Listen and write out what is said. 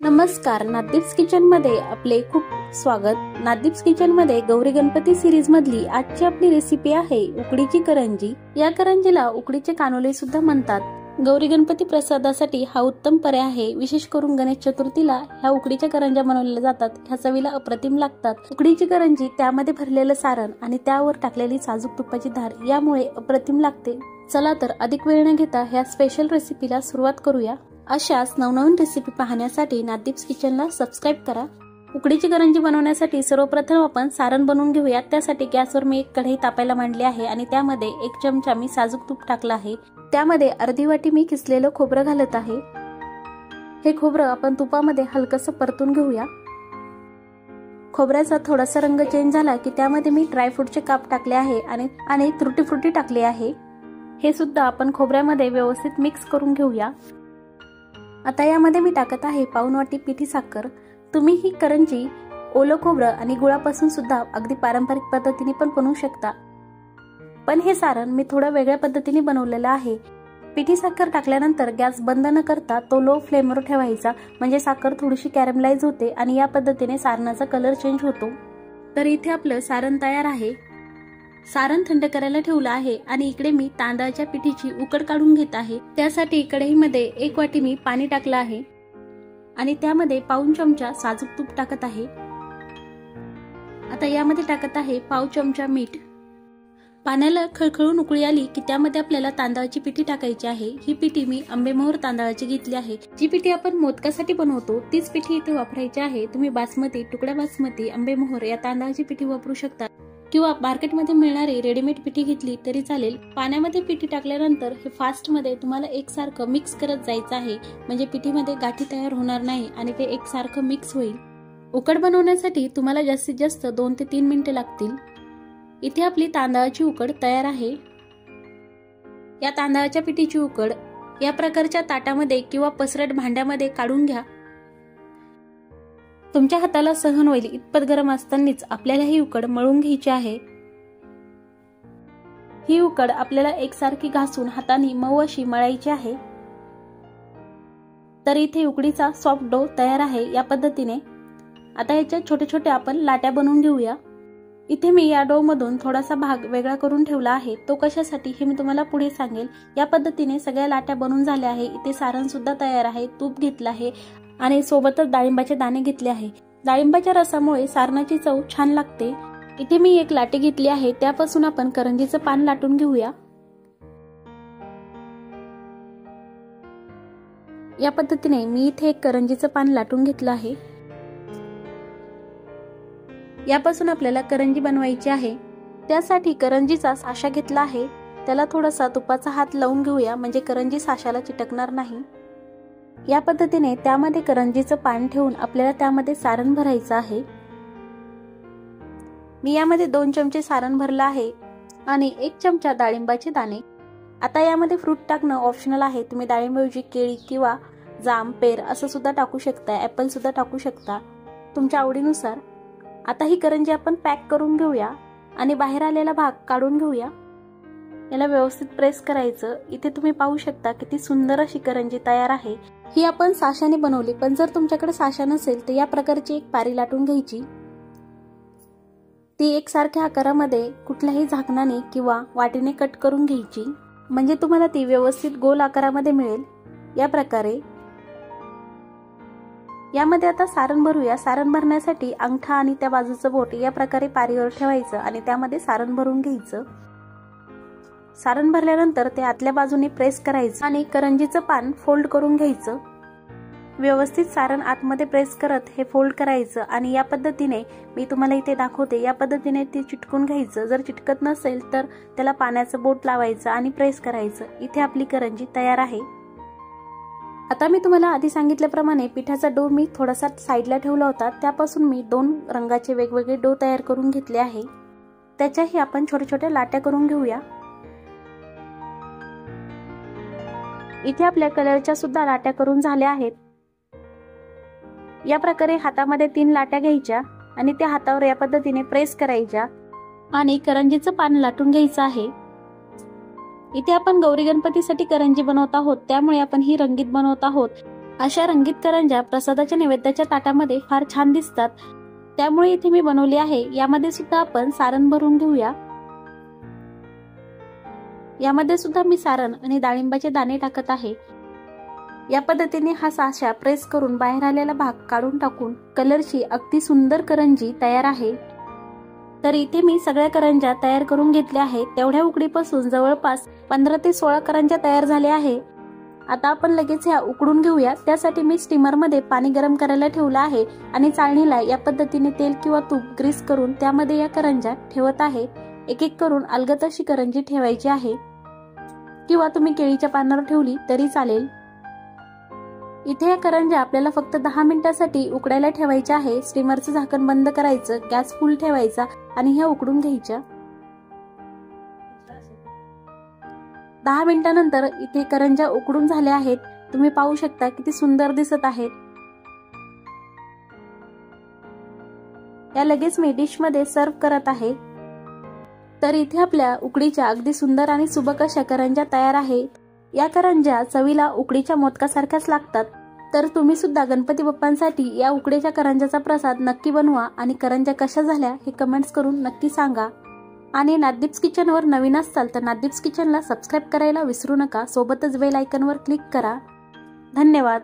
नमस्कार, नादीप्स किचन मध्ये आपले खूप स्वागत। नादीप्स किचन मध्ये गौरी गणपती सीरीज मधली आजची आपली रेसिपी आहे उकडीची करंजी। या करंजीला उकडीचे कानोले सुद्धा म्हणतात। गौरी गणपती प्रसादासाठी हा उत्तम पर्याय आहे। विशेष करून गणेश चतुर्थीला ह्या उकडीच्या करंज्या बनवल्या जातात। ह्या चवीला अप्रतिम लागतात। उकडीची करंजी, त्यामध्ये भरलेलं सारण आणि त्यावर टाकलेली साजूक तुपाची धार यामुळे अप्रतिम लागते। चला तर अधिक वेळ न घेता ह्या स्पेशल रेसिपीला सुरुवात करूया। अशाच नवनवीन रेसिपी पाहण्यासाठी नादीप्स किचनला सबस्क्राइब करा। उकडीची करंजी बनवण्यासाठी सर्वप्रथम आपण सारण बनवून घेऊया। त्यासाठी गॅसवर मी एक कढई तापायला मांडली आहे आणि त्यामध्ये 1 चमचा मी साजूक तूप टाकलं आहे। त्यामध्ये अर्धी वाटी मी किसलेलं खोबरं घालत आहे। हे खोबरं आपण तुपामध्ये हलकसं परतून घेऊया। खोबऱ्याचा थोडासा रंग चेंज झाला की त्यामध्ये मी ड्रायफ्रूटचे काप टाकले आहे आणि तुटी फ्रुटी टाकले आहे। हे सुद्धा आपण खोबऱ्यामध्ये व्यवस्थित मिक्स करून घेऊया। आता यामध्ये मी टाकत आहे पाऊण वाटी पिठी साखर। तुम्ही ही करंजी ओलं खोबरं आणि गुळापासून सुद्धा अगदी पारंपरिक पद्धतीने पण बनवू शकता, पण हे सारण मी थोडं वेगळ्या पद्धतीने बनवलेलं आहे। पिठी साखर टाकल्यानंतर गॅस बंद न करता तो लो फ्लेमवर ठेवायचा, म्हणजे साखर थोडीशी कॅरमलाइज होते आणि या पद्धतीने सारणाचा कलर चेंज होतो। तर इथे आपलं सारण तयार आहे। सारण थंड करायला ठेवलं आहे आणि इकडे मी तांदळाच्या पिठीची उकड काढून घेत आहे। त्यासाठी कढईमध्ये 1 वाटी मी पाणी टाकलं आहे आणि त्यामध्ये पाऊण चमचा साजूक तूप टाकत आहे। आता यामध्ये टाकत आहे पाव चमचा मीठ। पाण्याला खळखळून उकळी आली की त्यामध्ये आपल्याला तांदळाची पिठी टाकायची आहे। ही पिठी मी आंबेमोहर तांदळाची घेतली आहे। जी पिठी आपण मोदकासाठी बनवतो तीच पिठी इथे वापरायची आहे। तुम्ही बासमती, तुकडा बासमती, आंबेमोहर या तांदळाची पिठी वापरू शकता किंवा मार्केटमध्ये मिळणारी रेडीमेड पिठी घेतली तरी चालेल। पाण्यामध्ये पिठी टाकल्यानंतर हे फास्ट मध्ये तुम्हाला एकसारखं मिक्स करत जायचं आहे, म्हणजे पिठीमध्ये गाठी तयार होणार नाही आणि ते एकसारखं मिक्स होईल। उकड बनवण्यासाठी तुम्हाला जास्तीत जास्त 2 ते 3 मिनिटे लागतील। इथे आपली तांदळाची उकड तयार आहे। या तांदळाच्या पिठीची उकड या प्रकारच्या ताटामध्ये किंवा पसरट भांड्यामध्ये काढून घ्या। तुमच्या हाताला सहन होईल इतपत गरम असतानाच आपल्याला ही उकड मळून घ्यायची आहे। ही उकड आपल्याला एकसारखी घासून हाताने मऊ अशी मळायची आहे। तर इथे उकडीचा सॉफ्ट डो तयार आहे या पद्धतीने। आता याच्या छोटे छोटे आपण लाट्या बनवून घेऊया। इथे मी या डो मधून थोडासा भाग वेगळा करून ठेवला आहे, तो कशासाठी हे मी तुम्हाला पुढे सांगेल। या पद्धतीने सगळ्या लाट्या बनवून झाल्या आहे। इथे सारण सुद्धा तयार आहे, तूप घेतलं आहे आणि सोबतच डाळिंबाचे दाणे घेतले आहे। डाळिंबाच्या रसामुळे सारणाची चव छान लागते। इथे मी एक लाटी घेतली आहे, त्यापासून आपण करंजीचं पान लाटून घेऊया। या पद्धतीने मी इथे एक करंजीचं पान लाटून घेतलं आहे। यापासून आपल्याला करंजी बनवायची आहे। त्यासाठी करंजीचा साचा घेतला आहे, त्याला थोडासा तुपाचा हात लावून घेऊया, म्हणजे करंजी साच्याला चिटकणार नाही। या पद्धतीने त्यामध्ये करंजीचं पान ठेवून आपल्याला त्यामध्ये सारण भरायचं आहे। मी यामध्ये 2 चमचे सारण भरलं आहे आणि 1 चमचा डाळिंबाचे दाणे। आता यामध्ये फ्रूट टाकणं ऑप्शनल आहे, तुम्ही डाळिंबाऐवजी केळी किंवा जाम, पेर असं सुद्धा टाकू शकता, ऍपल सुद्धा टाकू शकता, तुमच्या आवडीनुसार। आता ही करंजी आपण पॅक करून घेऊया आणि बाहेर आलेला भाग काढून घेऊया। याला व्यवस्थित प्रेस करायचं। इथे तुम्ही पाहू शकता किती सुंदर अशी करंजी तयार आहे। ही आपण साच्याने बनवली, पण जर तुमच्याकडे साचा नसेल तर या प्रकारची एक पारी लाटून घ्यायची। ती एकसारख्या आकारामध्ये कुठल्याही झाकणाने किंवा वाटीने कट करून घ्यायची, म्हणजे तुम्हाला ती व्यवस्थित गोल आकारामध्ये मिळेल। या प्रकारे यामध्ये आता सारण भरूया। सारण भरण्यासाठी अंगठा आणि त्या बाजूचं बोट या प्रकारे पारीवर ठेवायचं आणि त्यामध्ये सारण भरून घ्यायचं। सारण भरल्यानंतर ते आतल्या बाजूने प्रेस करायचं आणि करंजीचं पान फोल्ड करून घ्यायचं। व्यवस्थित सारण आतमध्ये प्रेस करत हे फोल्ड करायचं आणि या पद्धतीने मी तुम्हाला इथे दाखवते, या पद्धतीने ते चिटकून घ्यायचं। जर चिटकत नसेल तर त्याला पाण्याचं बोट लावायचं आणि प्रेस करायचं। इथे आपली करंजी तयार आहे। आता मी तुम्हाला आधी सांगितल्याप्रमाणे पिठाचा डो मी थोडासा साईडला ठेवला होता, त्यापासून मी 2 रंगाचे वेगवेगळे डो तयार करून घेतले आहे। त्याच्याही आपण छोट्या छोट्या लाट्या करून घेऊया। इथे आपल्या कलरच्या सुद्धा लाट्या करून झाल्या आहेत। या प्रकारे हातामध्ये 3 लाट्या घ्यायच्या आणि त्या हातावर या पद्धतीने प्रेस करायच्या आणि करंजीचं पान लाटून घ्यायचं आहे। इथे आपण गौरी गणपतीसाठी करंजी बनवत आहोत, त्यामुळे आपण ही रंगीत बनवत आहोत। अशा रंगीत करंज्या प्रसादाच्या नैवेद्याच्या ताटामध्ये फार छान दिसतात, त्यामुळे इथे मी बनवली आहे। यामध्ये सुद्धा आपण सारण भरून घेऊया। यामध्ये सुद्धा मी सारण आणि डाळिंबाचे दाणे टाकत आहे। या पद्धतीने हा साचा प्रेस करून बाहेर आलेला भाग काढून टाकून कलरची अगदी सुंदर करंजी तयार आहे। तर इथे मी सगळ्या करंज्या तयार करून घेतल्या आहेत। तेवढ्या उकडीपासून जवळपास 15 ते 16 करंज्या तयार झाल्या आहे। आता आपण लगेच ह्या उकडून घेऊया। त्यासाठी मी स्टीमर मध्ये पाणी गरम करायला ठेवलं आहे आणि चाळणीला या पद्धतीने तेल किंवा तूप ग्रीस करून त्यामध्ये या करंज्या ठेवत आहे। एक एक करून अलगद अशी करंजी ठेवायची आहे, किंवा तुम्ही केळीच्या पानावर ठेवली तरी चालेल। इथे या करंज्या आपल्याला फक्त 10 मिनिटांसाठी उकडायला ठेवायच्या आहे। स्टीमरचं झाकण बंद करायचं, गॅस फुल ठेवायचा आणि ह्या उकडून घ्यायच्या। 10 मिनिटांनंतर इथे करंज्या उकडून झाल्या आहेत। तुम्ही पाहू शकता किती सुंदर दिसत आहेत। या लगेच मी डिश मध्ये सर्व करत आहे। तर इथे आपल्या उकडीच्या अगदी सुंदर आणि सुबक अशा करंज्या तयार आहेत। या करंज्या चवीला उकडीच्या मोदकासारख्याच लागतात। तर तुम्ही सुद्धा गणपती बाप्पांसाठी या उकडीच्या करंज्याचा प्रसाद नक्की बनवा आणि करंज्या कशा झाल्या हे कमेंट्स करून नक्की सांगा। आणि नाथदीप्स किचनवर नवीन असाल तर नाथदीप्स किचनला सबस्क्राइब करायला विसरू नका। सोबतच बेल आयकॉनवर क्लिक करा। धन्यवाद।